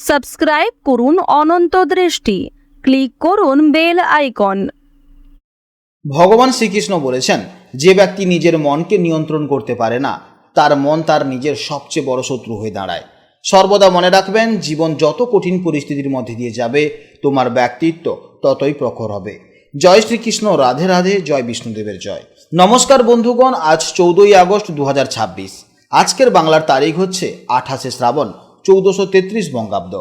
Subscribe করুন অনন্ত দৃষ্টি, click করুন বেল আইকন। ভগবান শ্রীকৃষ্ণ বলেছেন, যে ব্যক্তি নিজের মনকে নিয়ন্ত্রণ করতে পারে না, তার মন তার নিজের সবচেয়ে বড় শত্রু হয়ে দাঁড়ায়। সর্বদা মনে রাখবেন, জীবন যত কঠিন পরিস্থিতির মধ্যে দিয়ে যাবে, তোমার ব্যক্তিত্ব ততই প্রখর হবে। জয় শ্রীকৃষ্ণ, রাধে রাধে, জয় বিষ্ণুদেবের জয়। নমস্কার বন্ধুগণ, আজ 14ই আগস্ট 2026। আজকের বাংলার তারিখ হচ্ছে 28শে শ্রাবণ 1433 বঙ্গাব্দ।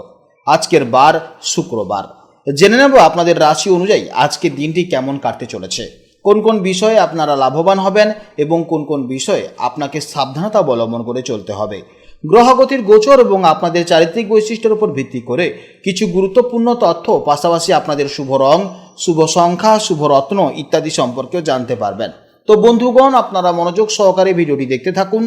আজকের বার শুক্রবার। জেনে নেব আপনাদের রাশি অনুযায়ী আজকের দিনটি কেমন কাটতে চলেছে, কোন কোন বিষয়ে আপনারা লাভবান হবেন এবং কোন কোন বিষয়ে আপনাকে সাবধানতা অবলম্বন করে চলতে হবে। গ্রহগতির গোচর এবং আপনাদের চারিত্রিক বৈশিষ্ট্যের উপর ভিত্তি করে কিছু গুরুত্বপূর্ণ তথ্য, পাশাপাশি আপনাদের শুভ রং, শুভ সংখ্যা, শুভ রত্ন ইত্যাদি সম্পর্কেও জানতে পারবেন। তো বন্ধুগণ, আপনারা মনোযোগ সহকারে ভিডিওটি দেখতে থাকুন,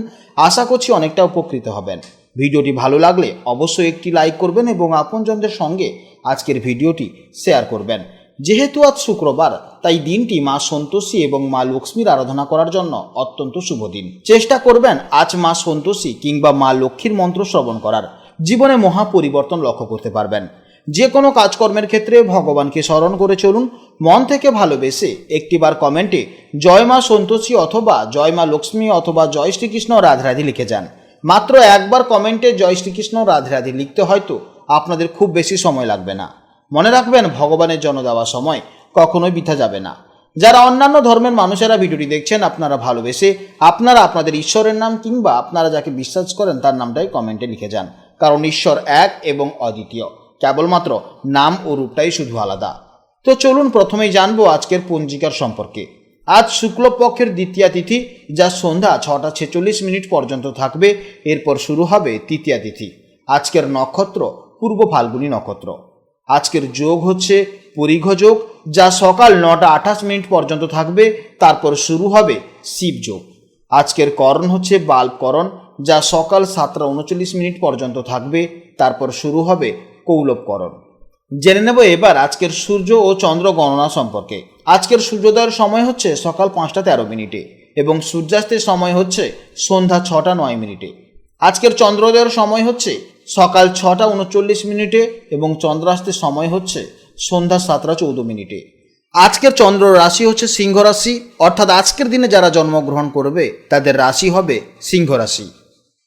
আশা করছি অনেকটা উপকৃত হবেন। ভিডিওটি ভালো লাগলে অবশ্যই একটি লাইক করবেন এবং আপনজনদের সঙ্গে আজকের ভিডিওটি শেয়ার করবেন। যেহেতু আজ শুক্রবার, তাই দিনটি মা সন্তোষী এবং মা লক্ষ্মীর আরাধনা করার জন্য অত্যন্ত শুভ দিন। চেষ্টা করবেন আজ মা সন্তোষী কিংবা মা লক্ষ্মীর মন্ত্র শ্রবণ করার। জীবনে মহা পরিবর্তন লক্ষ্য করতে পারবেন। যে কোনো কাজকর্মের ক্ষেত্রে ভগবানকে স্মরণ করে চলুন। মন থেকে ভালোবেসে একটিবার কমেন্টে জয় মা সন্তোষী অথবা জয় মা লক্ষ্মী অথবা জয় শ্রীকৃষ্ণ রাধে রাধে লিখে যান। মাত্র একবার কমেন্টে জয় শ্রীকৃষ্ণ রাধে রাধে লিখতে হয়তো আপনাদের খুব বেশি সময় লাগবে না। মনে রাখবেন, ভগবানের জন্য দেওয়া সময় কখনোই বৃথা যাবে না। যারা অন্যান্য ধর্মের মানুষেরা ভিডিওটি দেখছেন, আপনারা ভালোবেসে আপনারা আপনাদের ঈশ্বরের নাম কিংবা আপনারা যাকে বিশ্বাস করেন তার নামটাই কমেন্টে লিখে যান। কারণ ঈশ্বর এক এবং অদ্বিতীয়, কেবলমাত্র নাম ও রূপটাই শুধু আলাদা। তো চলুন প্রথমেই জানবো আজকের পঞ্জিকার সম্পর্কে। আজ শুক্লপক্ষের দ্বিতীয়া তিথি, যা সন্ধ্যা 6টা 46 পর্যন্ত থাকবে। এরপর শুরু হবে তৃতীয়া তিথি। আজকের নক্ষত্র পূর্ব ফাল্গুনী নক্ষত্র। আজকের যোগ হচ্ছে পরিঘ যোগ, যা সকাল 9টা 28 পর্যন্ত থাকবে। তারপর শুরু হবে শিব যোগ। আজকের করণ হচ্ছে বাল্বকরণ, যা সকাল 7টা 39 পর্যন্ত থাকবে। তারপর শুরু হবে কৌলবকরণ। জেনে নেব এবার আজকের সূর্য ও চন্দ্র গণনা সম্পর্কে। আজকের সূর্যোদয়ের সময় হচ্ছে সকাল 5টা 13 এবং সূর্যাস্তের সময় হচ্ছে সন্ধ্যা 6টা 9। আজকের চন্দ্রোদয়ের সময় হচ্ছে সকাল 6টা 39 এবং চন্দ্রাস্তের সময় হচ্ছে সন্ধ্যা 7টা 14। আজকের চন্দ্র রাশি হচ্ছে সিংহ রাশি, অর্থাৎ আজকের দিনে যারা জন্মগ্রহণ করবে তাদের রাশি হবে সিংহ রাশি।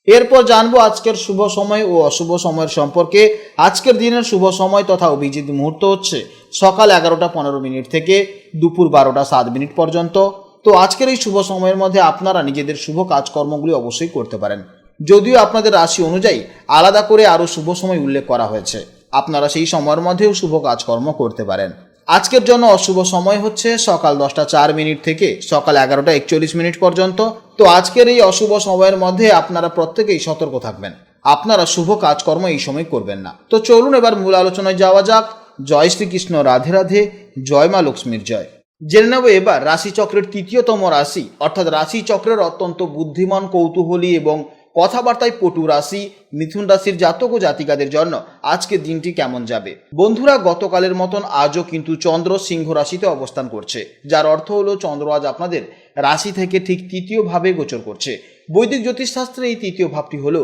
এরপর জানবো আজকের শুভ সময় ও অশুভ সময়ের সম্পর্কে। আজকের দিনের শুভ সময় তথা অভিজিৎ মুহূর্ত হচ্ছে সকাল 11টা 15 থেকে দুপুর 12টা 7 পর্যন্ত। তো আজকের এই শুভ সময়ের মধ্যে আপনারা নিজেদের শুভ কাজকর্মগুলি অবশ্যই করতে পারেন। যদিও আপনাদের রাশি অনুযায়ী আলাদা করে আরও শুভ সময় উল্লেখ করা হয়েছে, আপনারা সেই সময়ের মধ্যেও শুভ কাজকর্ম করতে পারেন। আজকের জন্য অশুভ সময় হচ্ছে সকাল 10টা 4 থেকে সকাল 11টা 41 পর্যন্ত। তো আজকের এই অশুভ সময়ের মধ্যে আপনারা প্রত্যেকেই সতর্ক থাকবেন, আপনারা শুভ কাজকর্ম এই সময় করবেন না। তো চলুন এবার মূল আলোচনায় যাওয়া যাক। জয় শ্রীকৃষ্ণ, রাধে রাধে, জয় মা লক্ষ্মীর জয়। জেনে নেব এবার রাশিচক্রের তৃতীয়তম রাশি, অর্থাৎ রাশিচক্রের অত্যন্ত বুদ্ধিমান, কৌতূহলী এবং কথাবার্তায় পটু রাশি মিথুন রাশির জাতক ও জাতিকাদের জন্য আজকের দিনটি কেমন যাবে। বন্ধুরা, গতকালের মতন আজও কিন্তু চন্দ্র সিংহ রাশিতে অবস্থান করছে, যার অর্থ হলো চন্দ্র আজ আপনাদের রাশি থেকে ঠিক তৃতীয় ভাবে গোচর করছে। বৈদিক জ্যোতিষশাস্ত্রে এই তৃতীয় ভাবটি হলো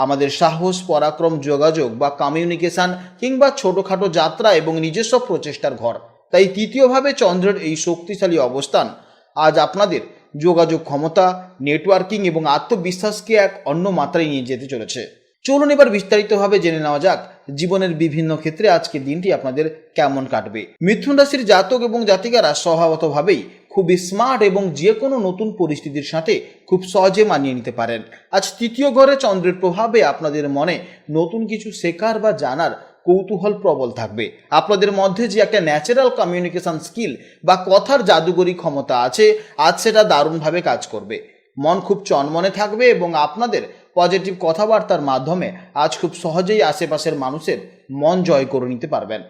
আমাদের সাহস, পরাক্রম, যোগাযোগ বা কমিউনিকেশন কিংবা ছোটোখাটো যাত্রা এবং নিজস্ব প্রচেষ্টার ঘর। তাই তৃতীয়ভাবে চন্দ্রের এই শক্তিশালী অবস্থান আজ আপনাদের যোগাযোগ ক্ষমতা, নেটওয়ার্কিং এবং আত্মবিশ্বাসকে এক অন্য মাত্রায় নিয়ে যেতে চলেছে। চলুন এবার বিস্তারিতভাবে জেনে নেওয়া যাক জীবনের বিভিন্ন ক্ষেত্রে আজকের দিনটি আপনাদের কেমন কাটবে। মিথুন রাশির জাতক এবং জাতিকারা স্বভাবতভাবেই খুবই স্মার্ট এবং যে কোনো নতুন পরিস্থিতির সাথে খুব সহজে মানিয়ে নিতে পারেন। আজ তৃতীয় ঘরে চন্দ্রের প্রভাবে আপনাদের মনে নতুন কিছু শেখার বা জানার কৌতূহল প্রবল থাকবে। আপনাদের মধ্যে যে একটা ন্যাচারাল কমিউনিকেশন স্কিল বা কথার জাদুকরী ক্ষমতা আছে, আজ সেটা দারুণভাবে কাজ করবে। মন খুব চনমনে থাকবে এবং আপনাদের পজিটিভ কথাবার্তার মাধ্যমে আজ খুব সহজেই আশেপাশের মানুষের মন জয় করে নিতে পারবেন।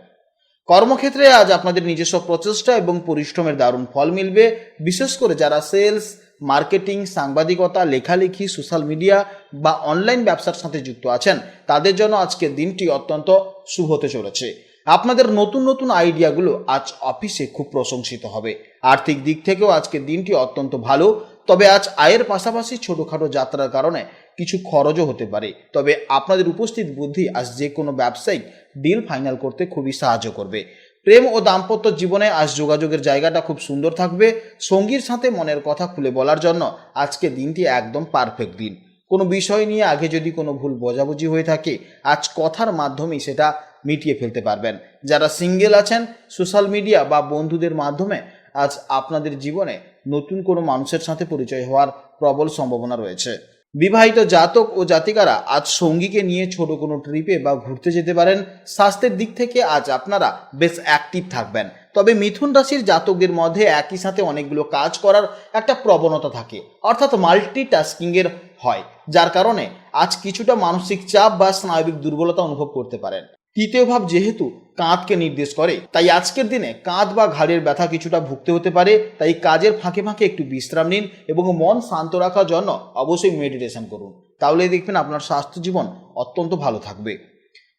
কর্মক্ষেত্রে আজ আপনাদের নিজস্ব প্রচেষ্টা এবং পরিশ্রমের দারুণ ফল মিলবে। বিশেষ করে যারা সেলস, মার্কেটিং, সাংবাদিকতা, লেখালেখি, সোশ্যাল মিডিয়া বা অনলাইন ব্যবসার সাথে যুক্ত আছেন, তাদের জন্য আজকের দিনটি অত্যন্ত শুভ হতে চলেছে। আপনাদের নতুন নতুন আইডিয়াগুলো আজ অফিসে খুব প্রশংসিত হবে। আর্থিক দিক থেকেও আজকের দিনটি অত্যন্ত ভালো, তবে আজ আয়ের পাশাপাশি ছোটোখাটো যাত্রার কারণে কিছু খরচও হতে পারে, তবে আপনাদের উপস্থিত বুদ্ধি আজ যে কোনো ব্যবসায়িক ডিল ফাইনাল করতে খুবই সাহায্য করবে। প্রেম ও দাম্পত্য জীবনে আজ যোগাযোগের জায়গাটা খুব সুন্দর থাকবে। সঙ্গীর সাথে মনের কথা খুলে বলার জন্য আজকে দিনটি একদম পারফেক্ট দিন। কোনো বিষয় নিয়ে আগে যদি কোনো ভুল বোঝাবুঝি হয়ে থাকে, আজ কথার মাধ্যমেই সেটা মিটিয়ে ফেলতে পারবেন। যারা সিঙ্গেল আছেন, সোশ্যাল মিডিয়া বা বন্ধুদের মাধ্যমে আজ আপনাদের জীবনে নতুন কোনো মানুষের সাথে পরিচয় হওয়ার প্রবল সম্ভাবনা রয়েছে। বিবাহিত জাতক ও জাতিকারা আজ সঙ্গীকে নিয়ে ছোট কোনো ট্রিপে বা ঘুরতে যেতে পারেন। স্বাস্থ্যের দিক থেকে আজ আপনারা বেশ অ্যাক্টিভ থাকবেন, তবে মিথুন রাশির জাতকদের মধ্যে একই সাথে অনেকগুলো কাজ করার একটা প্রবণতা থাকে, অর্থাৎ মাল্টিটাস্কিংয়ের হয়, যার কারণে আজ কিছুটা মানসিক চাপ বা স্নায়বিক দুর্বলতা অনুভব করতে পারেন। তৃতীয় ভাব যেহেতু কাঁধকে নির্দেশ করে, তাই আজকের দিনে কাঁধ বা ঘাড়ের ব্যথা কিছুটা ভুগতে হতে পারে। তাই কাজের ফাঁকে ফাঁকে একটু বিশ্রাম নিন এবং মন শান্ত রাখার জন্য অবশ্যই মেডিটেশন করুন, তাহলে দেখবেন আপনার স্বাস্থ্য জীবন অত্যন্ত ভালো থাকবে।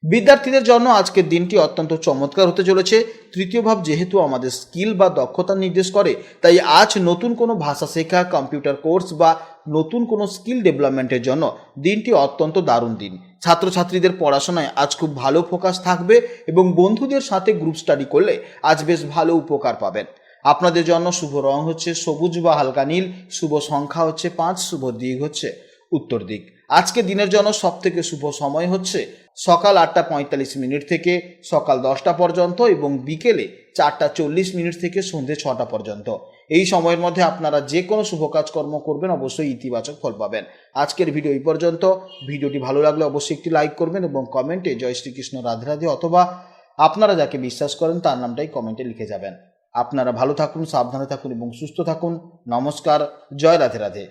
বিদ্যার্থীদের জন্য আজকের দিনটি অত্যন্ত চমৎকার হতে চলেছে। তৃতীয় ভাব যেহেতু আমাদের স্কিল বা দক্ষতা নির্দেশ করে, তাই আজ নতুন কোনো ভাষা শেখা, কম্পিউটার কোর্স বা নতুন কোনো স্কিল ডেভেলপমেন্টের জন্য দিনটি অত্যন্ত দারুণ দিন। ছাত্রছাত্রীদের পড়াশোনায় আজ খুব ভালো ফোকাস থাকবে এবং বন্ধুদের সাথে গ্রুপ স্টাডি করলে আজ বেশ ভালো উপকার পাবেন। আপনাদের জন্য শুভ রং হচ্ছে সবুজ বা হালকা নীল, শুভ সংখ্যা হচ্ছে 5, শুভ দিক হচ্ছে উত্তর দিক। আজকে দিনের জন্য সব থেকে শুভ সময় হচ্ছে সকাল 8:45 থেকে সকাল 10টা পর্যন্ত এবং বিকেলে 4:40 থেকে সন্ধ্যে 6টা পর্যন্ত। এই সময়ের মধ্যে আপনারা যে কোনো শুভ কাজকর্ম করবেন, অবশ্যই ইতিবাচক ফল পাবেন। আজকের ভিডিও এই পর্যন্ত। ভিডিওটি ভালো লাগলে অবশ্যই একটি লাইক করবেন এবং কমেন্টে জয় শ্রীকৃষ্ণ, রাধে রাধে অথবা আপনারা যাকে বিশ্বাস করেন তার নামটাই কমেন্টে লিখে যাবেন। আপনারা ভালো থাকুন, সাবধানে থাকুন এবং সুস্থ থাকুন। নমস্কার, জয় রাধে রাধে।